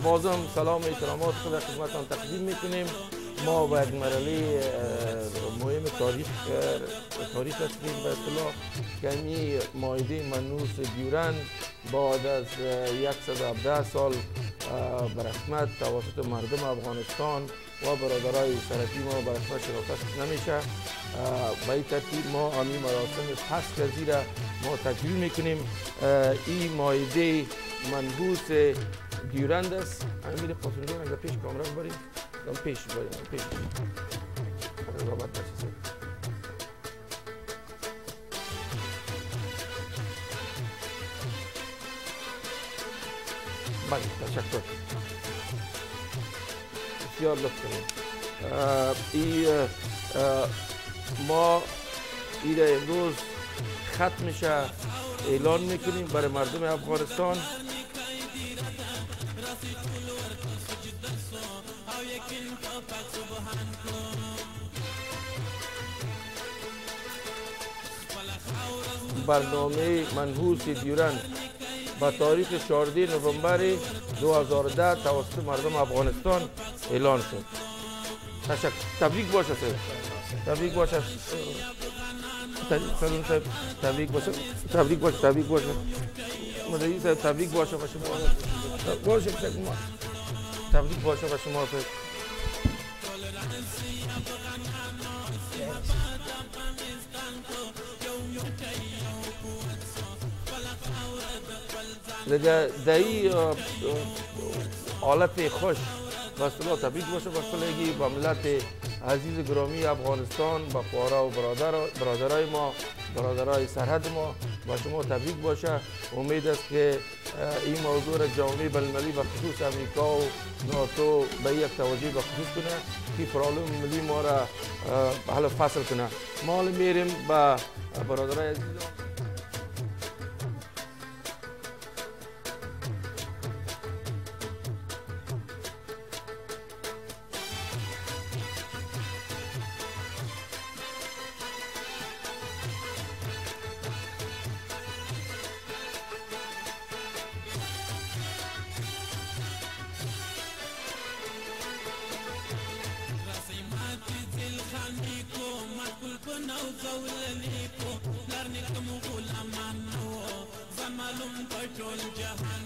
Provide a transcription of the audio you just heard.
بازم سلام و احترامات خود خدمتتان تقدیم میکنیم. ما به یک مرحله مهم تاریخ هستیم به اصطلاح که این مائده منحوس دیورند بعد از 117 سال به رسمیت توسط مردم افغانستان و برادرای سرکی ما به رسمیت شراکت نمیشه. به این ترتیب ما همین مراسم پس‌گزیره ما تجلیل میکنیم. این مائده منحوس دیورند است. امیر قاسمی جان اگر پیش کامرا بریم پیش رقابت بشه. بله تشکر، بسیار لطف کنید. ما این امروز ختم میشه اعلان میکنیم برای مردم افغانستان. برنامه منحوس دیورند با تاریخ 14 نوامبر 2010 توسط مردم افغانستان اعلان شد. تشکر. تبریک باشه سید. تبریک باشه. تبریک باشه. تبریک باشه. تبریک باشه. مدیر صاحب تبریک باشه به شما. باشه تبریک باشه به شما. دیگه دایی حالت خوش بسیار تبریک باشه بسیاری با ملت عزیز گرامی افغانستان، با خواهرها و برادرای ما، برادرای سرحد ما، با شما تبریک باشه. امید است که این موضوع را جامعه بین‌المللی و خصوص امریکا و ناتو به یک توجه به خصوص کنه که پرابلم ملی ما را حل فصل کنه. ما میریم به برادرای عزیز. زمالم پټول جهان